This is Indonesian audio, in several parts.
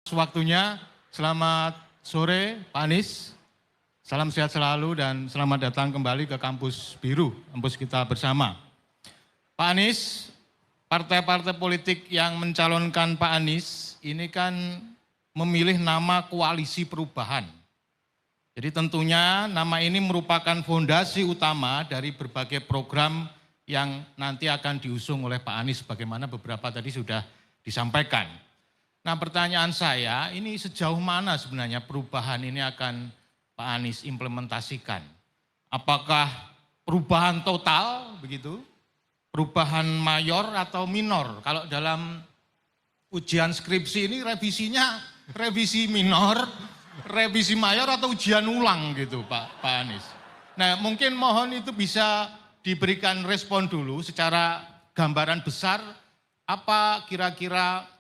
Waktunya, selamat sore Pak Anies, salam sehat selalu dan selamat datang kembali ke kampus biru, kampus kita bersama. Pak Anies, partai-partai politik yang mencalonkan Pak Anies ini kan memilih nama koalisi perubahan. Jadi tentunya nama ini merupakan fondasi utama dari berbagai program yang nanti akan diusung oleh Pak Anies, bagaimana beberapa tadi sudah disampaikan. Nah, pertanyaan saya, ini sejauh mana sebenarnya perubahan ini akan Pak Anies implementasikan? Apakah perubahan total begitu? Perubahan mayor atau minor? Kalau dalam ujian skripsi ini revisinya revisi minor, revisi mayor atau ujian ulang gitu Pak Anies. Nah, mungkin mohon itu bisa diberikan respon dulu secara gambaran besar apa kira-kira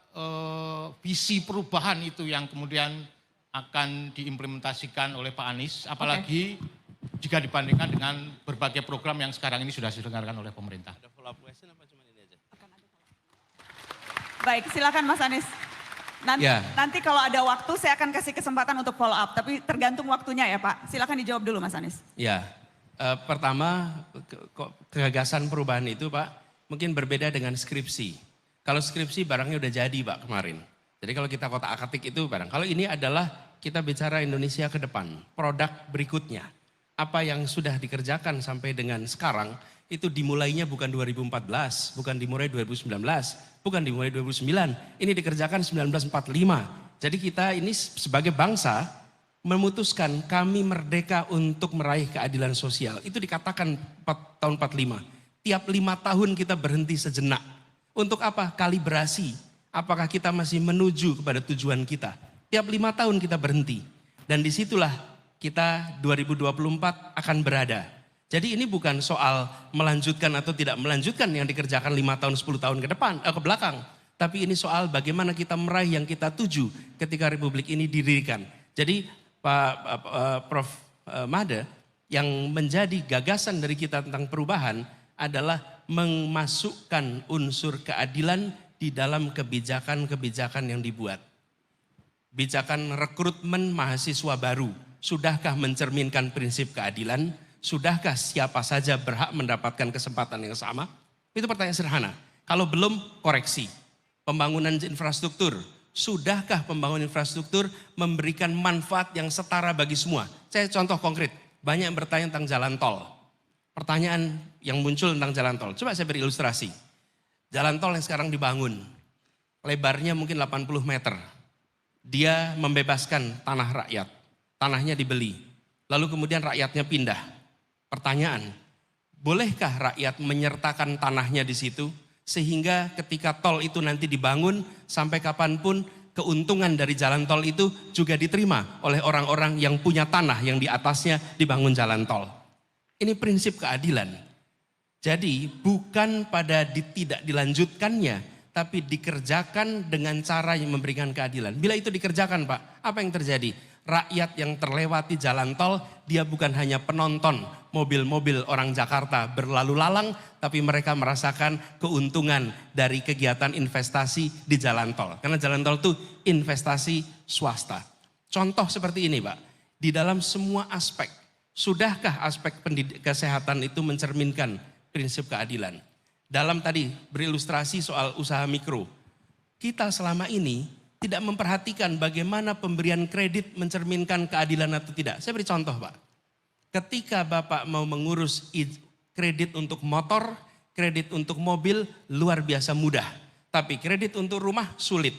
visi perubahan itu yang kemudian akan diimplementasikan oleh Pak Anies, apalagi jika dibandingkan dengan berbagai program yang sekarang ini sudah diselenggarakan oleh pemerintah. Ada follow up question apa cuma ini aja? Baik, silakan Mas Anies. Nanti kalau ada waktu saya akan kasih kesempatan untuk follow up, tapi tergantung waktunya ya Pak. Silakan dijawab dulu Mas Anies. Ya, pertama gagasan perubahan itu Pak mungkin berbeda dengan skripsi. Kalau skripsi barangnya udah jadi Pak kemarin. Jadi kalau kita kotak-atik itu barang. Kalau ini adalah kita bicara Indonesia ke depan, produk berikutnya. Apa yang sudah dikerjakan sampai dengan sekarang itu dimulainya bukan 2014, bukan dimulai 2019, bukan dimulai 2009. Ini dikerjakan 1945. Jadi kita ini sebagai bangsa memutuskan kami merdeka untuk meraih keadilan sosial. Itu dikatakan tahun 45. Tiap 5 tahun kita berhenti sejenak. Untuk apa? Kalibrasi. Apakah kita masih menuju kepada tujuan kita? Tiap 5 tahun kita berhenti. Dan disitulah kita 2024 akan berada. Jadi ini bukan soal melanjutkan atau tidak melanjutkan yang dikerjakan 5 tahun, 10 tahun ke depan, ke belakang. Tapi ini soal bagaimana kita meraih yang kita tuju ketika Republik ini didirikan. Jadi Prof. Made, yang menjadi gagasan dari kita tentang perubahan adalah memasukkan unsur keadilan di dalam kebijakan-kebijakan yang dibuat. Bijakan rekrutmen mahasiswa baru, sudahkah mencerminkan prinsip keadilan? Sudahkah siapa saja berhak mendapatkan kesempatan yang sama? Itu pertanyaan sederhana. Kalau belum, koreksi. Pembangunan infrastruktur, sudahkah pembangunan infrastruktur memberikan manfaat yang setara bagi semua? Saya contoh konkret, banyak yang bertanya tentang jalan tol. Pertanyaan yang muncul tentang jalan tol, coba saya beri ilustrasi. Jalan tol yang sekarang dibangun, lebarnya mungkin 80 meter. Dia membebaskan tanah rakyat, tanahnya dibeli. Lalu kemudian rakyatnya pindah. Pertanyaan, bolehkah rakyat menyertakan tanahnya di situ? Sehingga ketika tol itu nanti dibangun, sampai kapanpun keuntungan dari jalan tol itu juga diterima oleh orang-orang yang punya tanah yang di atasnya dibangun jalan tol. Ini prinsip keadilan. Jadi bukan pada tidak dilanjutkannya, tapi dikerjakan dengan cara yang memberikan keadilan. Bila itu dikerjakan Pak, apa yang terjadi? Rakyat yang terlewati jalan tol, dia bukan hanya penonton mobil-mobil orang Jakarta berlalu lalang, tapi mereka merasakan keuntungan dari kegiatan investasi di jalan tol. Karena jalan tol itu investasi swasta. Contoh seperti ini Pak, di dalam semua aspek. Sudahkah aspek kesehatan itu mencerminkan prinsip keadilan? Dalam tadi berilustrasi soal usaha mikro. Kita selama ini tidak memperhatikan bagaimana pemberian kredit mencerminkan keadilan atau tidak. Saya beri contoh Pak. Ketika Bapak mau mengurus kredit untuk motor, kredit untuk mobil luar biasa mudah. Tapi kredit untuk rumah sulit.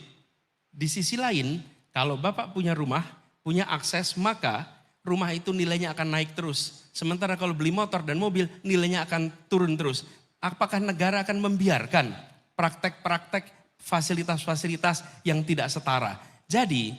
Di sisi lain, kalau Bapak punya rumah, punya akses, maka rumah itu nilainya akan naik terus. Sementara kalau beli motor dan mobil nilainya akan turun terus. Apakah negara akan membiarkan praktek-praktek fasilitas-fasilitas yang tidak setara? Jadi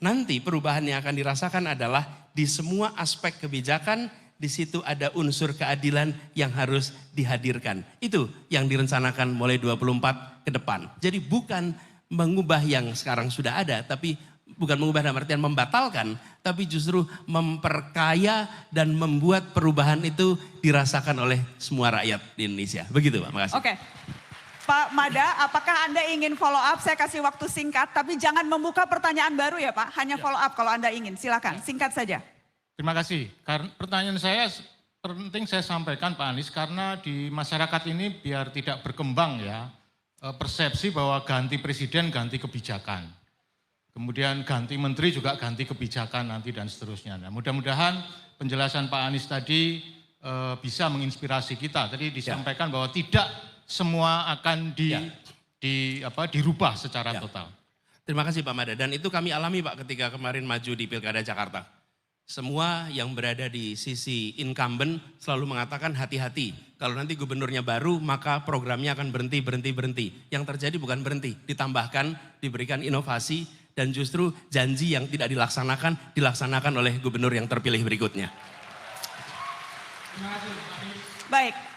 nanti perubahan yang akan dirasakan adalah di semua aspek kebijakan, di situ ada unsur keadilan yang harus dihadirkan. Itu yang direncanakan mulai 24 ke depan. Jadi bukan mengubah yang sekarang sudah ada, tapi bukan mengubah dalam artian membatalkan, tapi justru memperkaya dan membuat perubahan itu dirasakan oleh semua rakyat di Indonesia. Begitu Pak, makasih. Oke. Pak Mada, apakah Anda ingin follow up? Saya kasih waktu singkat, tapi jangan membuka pertanyaan baru ya Pak. Hanya follow up kalau Anda ingin. Silakan, singkat saja. Terima kasih. Karena pertanyaan saya penting saya sampaikan Pak Anies, karena di masyarakat ini biar tidak berkembang ya persepsi bahwa ganti presiden ganti kebijakan. Kemudian ganti menteri juga ganti kebijakan nanti dan seterusnya. Nah, mudah-mudahan penjelasan Pak Anies tadi bisa menginspirasi kita. Tadi disampaikan bahwa tidak semua akan dirubah secara total. Terima kasih Pak Mada. Dan itu kami alami Pak ketika kemarin maju di Pilkada Jakarta. Semua yang berada di sisi incumbent selalu mengatakan hati-hati. Kalau nanti gubernurnya baru maka programnya akan berhenti. Yang terjadi bukan berhenti, ditambahkan, diberikan inovasi dan justru janji yang tidak dilaksanakan oleh gubernur yang terpilih berikutnya. Baik.